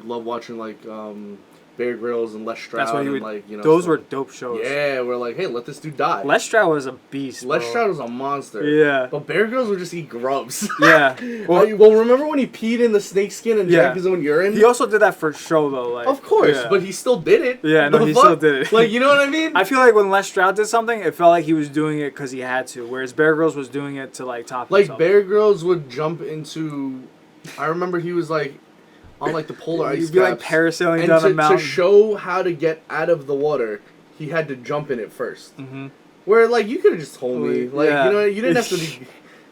love watching like Bear Grylls and Les Stroud. That's what he would. And, like, you know, those stuff. were dope shows. Yeah, we're like, hey, let this dude die. Les Stroud was a beast. Les bro. Stroud was a monster. Yeah. But Bear Grylls would just eat grubs. Yeah. Well, remember when he peed in the snake skin and drank his own urine? He also did that for show though. Like, of course, but he still did it. Yeah, no, he still did it. Like, you know what I mean? I feel like when Les Stroud did something, it felt like he was doing it because he had to, whereas Bear Grylls was doing it to like top himself. Like Bear Grylls would jump into. I remember he was like on like the polar ice caps. He'd be like parasailing down a mountain. To show how to get out of the water, he had to jump in it first. Mm-hmm. Where like you could have just told me, like you know, you didn't have to be.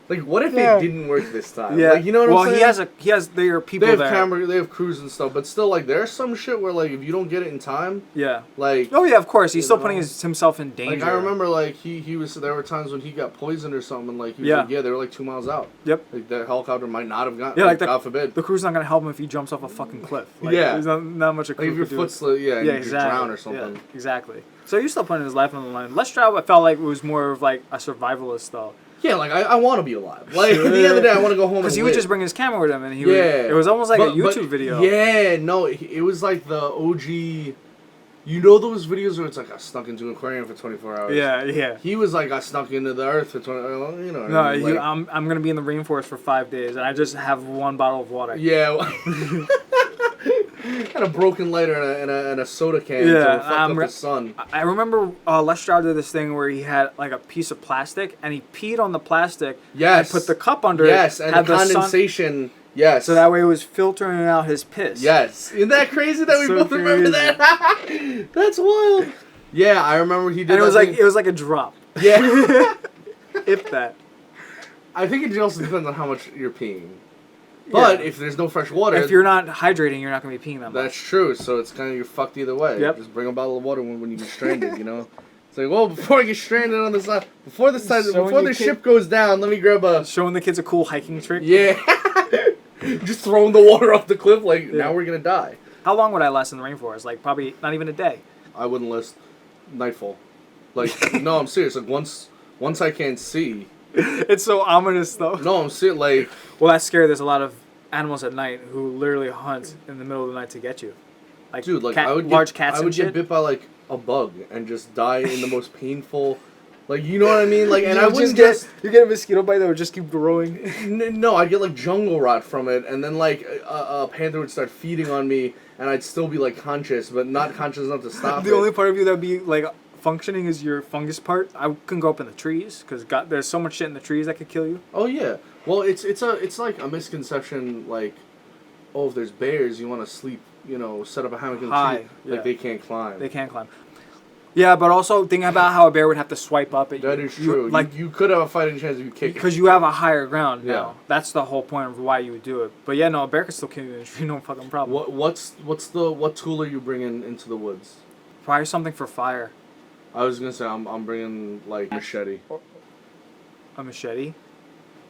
Like, what if it didn't work this time? Yeah. Like, you know what I'm saying? There are people there. there. They have crews and stuff, but still, like, there's some shit where, like, if you don't get it in time, like. Oh yeah, of course. He's still putting himself in danger. Like, I remember, like, he was. There were times when he got poisoned or something, and, like, he was like, they were like 2 miles out. Yep. Like that helicopter might not have gotten. Yeah, like God forbid. The crew's not gonna help him if he jumps off a fucking cliff. Like, yeah. There's not much a crew like if your foot slip, and you just drown or something. Yeah, exactly. So you're still putting his life on the line. Les Stroud, I felt like it was more of like a survivalist though. Yeah, like I want to be alive. Like at the end of the day, I want to go home. Because he would just bring his camera with him, and he would. It was almost like a YouTube video. Yeah, no, it was like the OG. You know those videos where it's like I snuck into an aquarium for 24 hours. Yeah, yeah. He was like I snuck into the earth for 20. You know. No, I mean? Like, I'm gonna be in the rainforest for 5 days, and I just have 1 bottle of water. Yeah. And a broken lighter and a soda can to reflect up the sun. I remember Les Stroud did this thing where he had like a piece of plastic and he peed on the plastic and put the cup under it. Yes, and the condensation. Yes. So that way it was filtering out his piss. Yes. Isn't that crazy that we both remember that? That's wild. Yeah, I remember he did and it was like a drop. Yeah. If that. I think it also depends on how much you're peeing. But if there's no fresh water... If you're not hydrating, you're not going to be peeing that much. That's true, so it's kind of, you're fucked either way. Yep. Just bring a bottle of water when you get stranded, you know? It's like, well, before I get stranded on this island, before the ship goes down, let me grab a... Showing the kids a cool hiking trick? Yeah. Just throwing the water off the cliff, like, now we're going to die. How long would I last in the rainforest? Like, probably not even a day. I wouldn't last nightfall. Like, no, I'm serious. Like, once I can't see... It's so ominous, though. No, I'm serious, like... Well, that's scary. There's a lot of animals at night who literally hunt in the middle of the night to get you. Like, dude, like large cats. I would get bit by like a bug and just die in the most painful, like, you know what I mean? Like, and I wouldn't just you get a mosquito bite that would just keep growing. No, I'd get like jungle rot from it, and then like a panther would start feeding on me, and I'd still be like conscious, but not conscious enough to stop. The only part of you that'd be like functioning is your fungus part. I couldn't go up in the trees because there's so much shit in the trees that could kill you. Oh yeah, well it's like a misconception, like, oh, if there's bears, you want to sleep, you know, set up a hammock in the tree. Like, they can't climb. They can't climb. Yeah, but also think about how a bear would have to swipe up at you. That is true. Like, you could have a fighting chance if you kick it. Because you have a higher ground now. That's the whole point of why you would do it. But yeah, no, a bear could still kill you in the tree, no fucking problem. What tool are you bringing into the woods? Probably something for fire. I was gonna say I'm bringing like machete. A machete?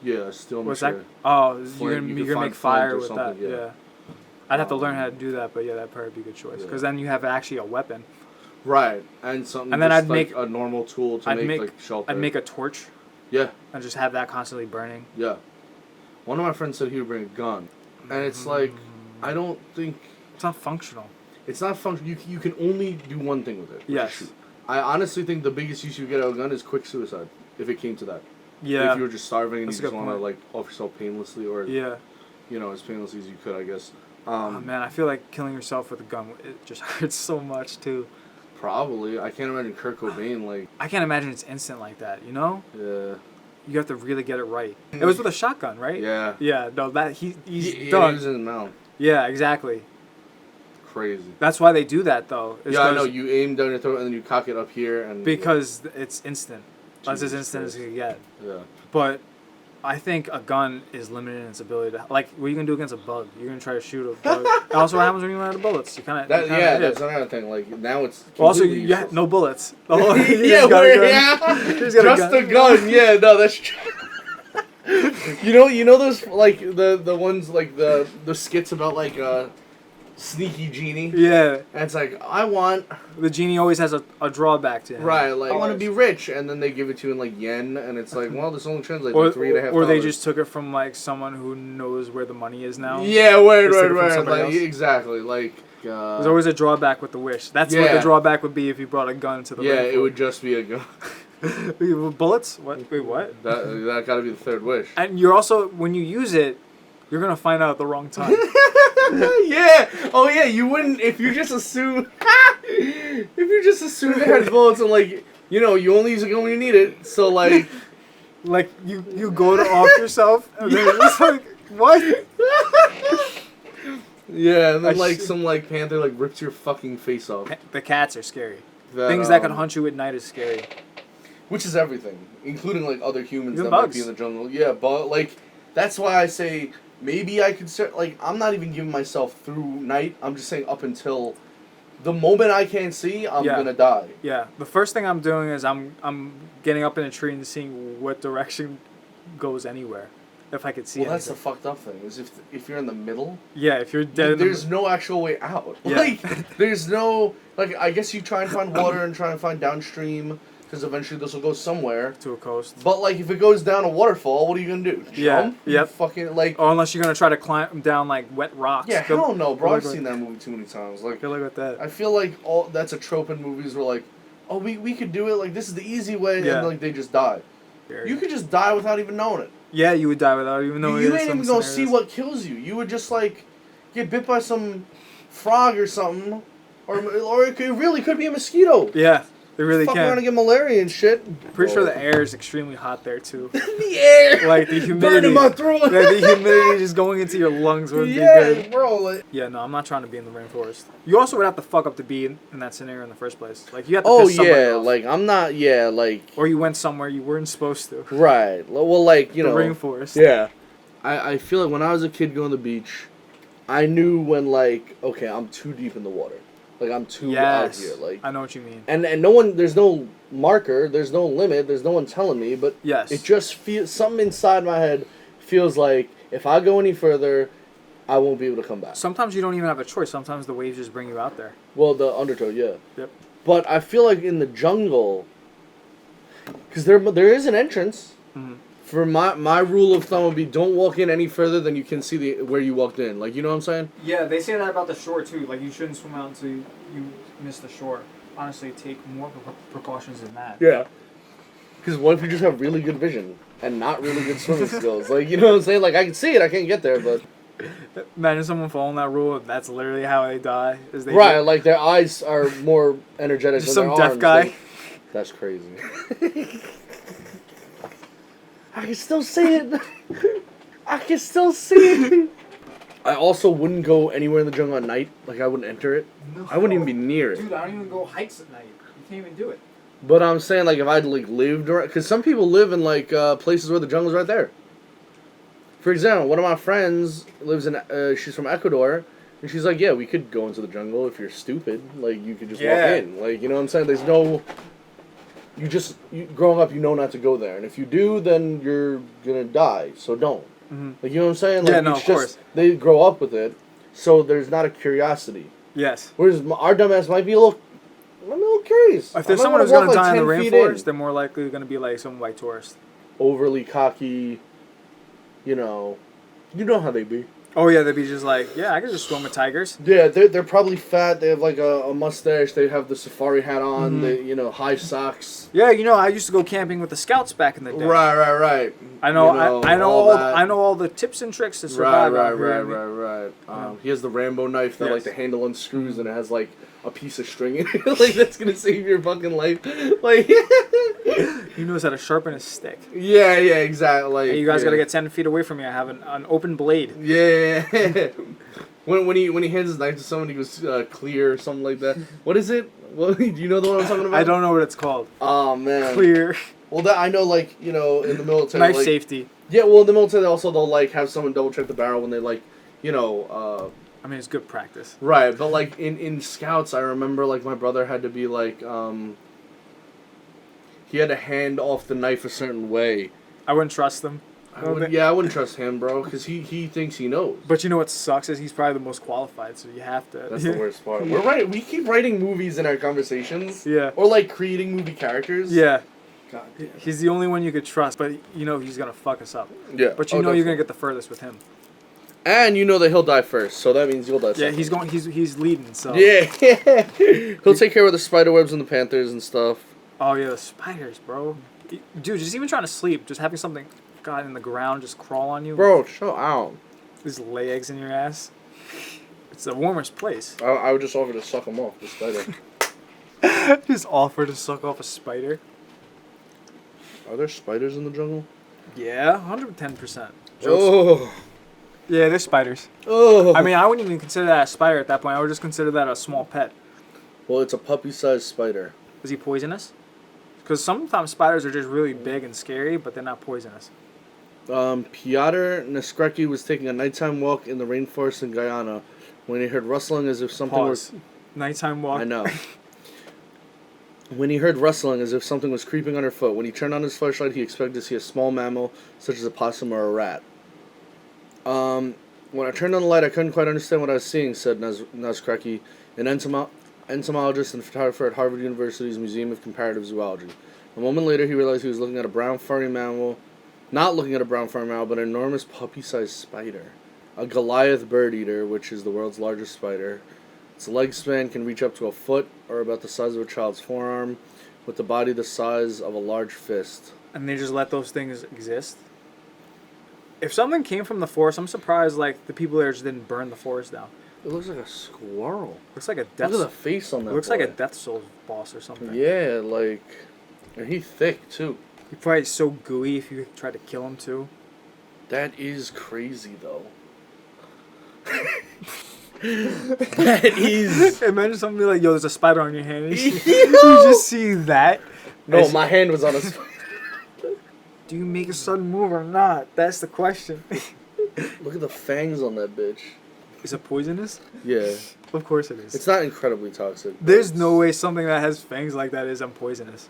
Yeah, a steel What's machete. that? Oh, Flint, you're gonna make fire with that. Yeah. Yeah. I'd have to learn how to do that, but yeah, that'd probably be a good choice. Because then you have actually a weapon. Right, and something. And then just I'd like make a normal tool to make like shelter. I'd make a torch. Yeah. And just have that constantly burning. Yeah. One of my friends said he would bring a gun, and it's like, I don't think it's not functional. It's not functional. You can only do one thing with it. Yes. Shoot. I honestly think the biggest use you get out of a gun is quick suicide, if it came to that. Yeah. If you were just starving and That's you just want to like off yourself painlessly, or you know, as painlessly as you could, I guess. Oh man, I feel like killing yourself with a gun, it just hurts so much too. Probably. I can't imagine Kurt Cobain like. I can't imagine it's instant like that. You know. Yeah. You have to really get it right. It was with a shotgun, right? Yeah. Yeah. No, that he's done. He was in the mouth. Yeah, exactly. Crazy. That's why they do that though. Yeah, I know. You aim down your throat and then you cock it up here and. Because it's instant. That's as instant as you can get. Yeah. But I think a gun is limited in its ability to, like, what are you gonna do against a bug? You're gonna try to shoot a bug. And also, what happens when you run out of bullets? You kind of that's another thing. Like now it's also you have no bullets. Just a gun. Yeah, no, that's true. You know those like the ones like the skits about like sneaky genie. Yeah. And it's like, I want... The genie always has a drawback to him. Right, like, I want to be rich, and then they give it to you in, like, yen, and it's like, well, this only translates to $3.50. Or they just took it from, like, someone who knows where the money is now. Yeah, right. Like, exactly, like... There's always a drawback with the wish. That's what the drawback would be if you brought a gun to the rainforest. It would just be a gun. Bullets? What? Wait, what? That gotta be the third wish. And you're also, when you use it, you're gonna find out at the wrong time. Yeah. Oh yeah. You wouldn't if you just assume. If you just assume it has bullets and like you only use a gun when you need it. So like. Like you go to off yourself and then it's like what? Yeah, and then like some like panther like rips your fucking face off. The cats are scary. Things that can hunt you at night is scary. Which is everything, including like other humans even that bugs. might be in the jungle. Yeah, but like that's why I say maybe I could start like I'm not even giving myself through night. I'm just saying up until the moment I can't see, I'm gonna die. Yeah. The first thing I'm doing is I'm getting up in a tree and seeing what direction goes anywhere. If I could see Well, that's anything. the fucked up thing, is if you're in the middle... Yeah, if you're dead... There's no actual way out. Yeah. Like, there's no... Like, I guess you try and find water and try and find downstream, because eventually this will go somewhere. To a coast. But, like, if it goes down a waterfall, what are you going to do? Jump? Yeah, yep. Fucking, like... Or unless you're going to try to climb down, like, wet rocks. Yeah, hell no, bro. I've seen that movie too many times. Like, good luck with that. I feel like that's a trope in movies where, like, oh, we could do it, like, this is the easy way, and, like, they just die. You could just die without even knowing it. Yeah, you would die without even knowing it. You ain't even gonna see what kills you. You would just, like, get bit by some frog or something. Or it really could be a mosquito. Yeah, they really can. Fuck around and get malaria and shit. Pretty sure the air is extremely hot there, too. The air! Like, the humidity. Burning my throat. Like, the humidity just going into your lungs would be good. Yeah, bro. Like, yeah, no, I'm not trying to be in the rainforest. You also would have to fuck up to be in that scenario in the first place. Like, you have to piss somebody off. like, I'm not, like... Or you went somewhere you weren't supposed to. Right. Well, like, you know... The rainforest. Yeah. I feel like when I was a kid going to the beach, I knew when, like, okay, I'm too deep in the water. Like, I'm too out here. Like, I know what you mean. And no one, there's no marker, there's no limit, there's no one telling me, but it just feels, something inside my head feels like if I go any further, I won't be able to come back. Sometimes you don't even have a choice. Sometimes the waves just bring you out there. Well, the undertow, yeah. Yep. But I feel like in the jungle, because there is an entrance. Mm-hmm. For my rule of thumb would be don't walk in any further than you can see where you walked in. Like, you know what I'm saying? Yeah, they say that about the shore, too. Like, you shouldn't swim out until you miss the shore. Honestly, take more precautions than that. Yeah. Because what if you just have really good vision and not really good swimming skills? Like, you know what I'm saying? Like, I can see it, I can't get there, but... Imagine someone following that rule, and that's literally how they die. Right, like, their eyes are more energetic than their arms. Just some deaf guy. Like, that's crazy. I can still see it. I can still see it. I also wouldn't go anywhere in the jungle at night. Like, I wouldn't enter it. No. I wouldn't even be near it. Dude, I don't even go hikes at night. You can't even do it. But I'm saying, like, if I'd, like, lived around... Because some people live in, like, places where the jungle's right there. For example, one of my friends lives in... she's from Ecuador. And she's like, yeah, we could go into the jungle if you're stupid. Like, you could just walk in. Like, you know what I'm saying? There's no... growing up, you know not to go there. And if you do, then you're going to die. So don't. Mm-hmm. Like, you know what I'm saying? Like, yeah, no, of course. They grow up with it. So there's not a curiosity. Yes. Whereas our dumbass might be a little curious. If there's someone who's going to die in the rainforest, they're more likely going to be like some white tourist. Overly cocky, you know how they be. Oh, yeah, they'd be just like, yeah, I could just swim with tigers. Yeah, they're probably fat. They have, like, a mustache. They have the safari hat on. Mm-hmm. They, high socks. Yeah, I used to go camping with the scouts back in the day. Right. I know, I know all the tips and tricks to survive. Right. He has the Rambo knife that, like, the handle unscrews and it has, like, a piece of string in it. Like, that's gonna save your fucking life. Like, he knows how to sharpen his stick. Yeah, exactly. Like, hey, you guys gotta get 10 feet away from me. I have an open blade. Yeah. when he hands his knife to someone, he goes clear or something like that. What is it? Do you know the one I'm talking about? I don't know what it's called. Oh man. Clear. Well, I know, like, in the military. Knife like, safety. Yeah, well, in the military, they'll, like, have someone double check the barrel when they, like, I mean, it's good practice. Right, but, like, in Scouts, I remember, like, my brother had to be, like, he had to hand off the knife a certain way. I wouldn't trust them. I wouldn't trust him, bro, because he thinks he knows. But you know what sucks is he's probably the most qualified, so you have to. That's the worst part. We keep writing movies in our conversations. Yeah. Or like creating movie characters. Yeah. God damn. He's the only one you could trust, but you know he's gonna fuck us up. Yeah. But you know you're gonna get the furthest with him. And you know that he'll die first, so that means you'll die second. Yeah, he's leading, so. Yeah. He'll take care of the spider webs and the panthers and stuff. Oh yeah, the spiders, bro. Dude, just even trying to sleep, just having something, God, in the ground just crawl on you. Bro, chill out. Just lay eggs in your ass. It's the warmest place. I would just offer to suck them off, the spider. Just offer to suck off a spider. Are there spiders in the jungle? Yeah, 110%. Oh. Yeah, there's spiders. Oh. I mean, I wouldn't even consider that a spider at that point. I would just consider that a small pet. Well, it's a puppy-sized spider. Is he poisonous? Because sometimes spiders are just really big and scary, but they're not poisonous. Piotr Neskreki was taking a nighttime walk in the rainforest in Guyana when he heard rustling as if something Pause. Nighttime walk. I know. When he heard rustling as if something was creeping underfoot, when he turned on his flashlight, he expected to see a small mammal, such as a possum or a rat. When I turned on the light, I couldn't quite understand what I was seeing, said Neskreki, an entomologist and photographer at Harvard University's Museum of Comparative Zoology. A moment later, he realized he was looking at a brown furry mammal, not looking at a brown furry mammal, but an enormous puppy-sized spider. A Goliath bird eater, which is the world's largest spider. Its leg span can reach up to a foot, or about the size of a child's forearm, with the body the size of a large fist. And they just let those things exist? If something came from the forest, I'm surprised like the people there just didn't burn the forest down. It looks like a squirrel. Looks like a death. Look at the face on that. It looks boy. like a Death Souls boss or something. Yeah, like, and he's thick too. He's probably so gooey if you try to kill him too. That is crazy though. That is. Imagine somebody like, yo, there's a spider on your hand. And you just see that. No, my hand was on a spider. Do you make a sudden move or not? That's the question. Look at the fangs on that bitch. Is it poisonous? Yeah. Of course it is. It's not incredibly toxic. There's no way something that has fangs like that is unpoisonous.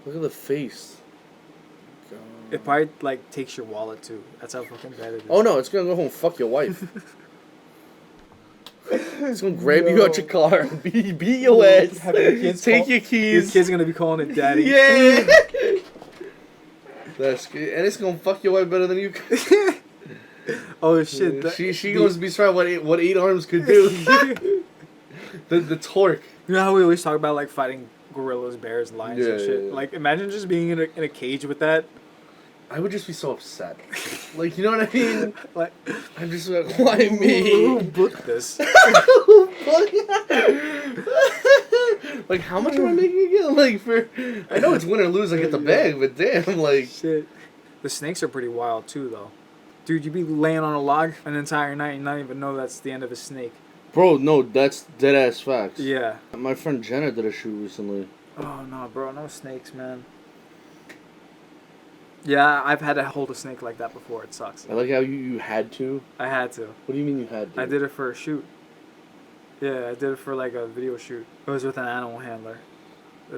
Look at the face. God. It probably like takes your wallet too. That's how fucking bad it is. Oh no, it's gonna go home and fuck your wife. It's gonna grab you out your car, beat your ass, take your keys. Your kid's gonna be calling it daddy. Yeah. That's good. And it's gonna fuck your wife better than you could. Oh shit. Yeah, she goes to be trying what eight arms could do. the torque. You know how we always talk about like fighting gorillas, bears, lions, and shit. Yeah. Like imagine just being in a cage with that. I would just be so upset. Like, you know what I mean? Like, I'm just like, why me? Who booked this? Like, how much am I making again? Like, I know it's win or lose, I get the bag, but damn, like. Shit. The snakes are pretty wild too, though. Dude, you be laying on a log an entire night and not even know that's the end of a snake. Bro, no, that's dead ass facts. Yeah. My friend Jenna did a shoot recently. Oh no, bro, no snakes, man. Yeah, I've had to hold a snake like that before. It sucks. I like how you had to. I had to. What do you mean you had to? I did it for a shoot. Yeah, I did it for like a video shoot. It was with an animal handler,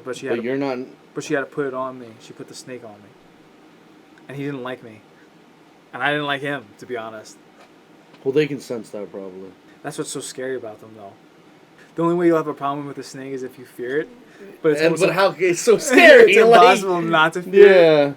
but she had. But you're not. But she had to put it on me. She put the snake on me, and he didn't like me, and I didn't like him, to be honest. Well, they can sense that probably. That's what's so scary about them, though. The only way you'll have a problem with a snake is if you fear it. But it's how it's so scary. It's impossible not to fear it. Yeah.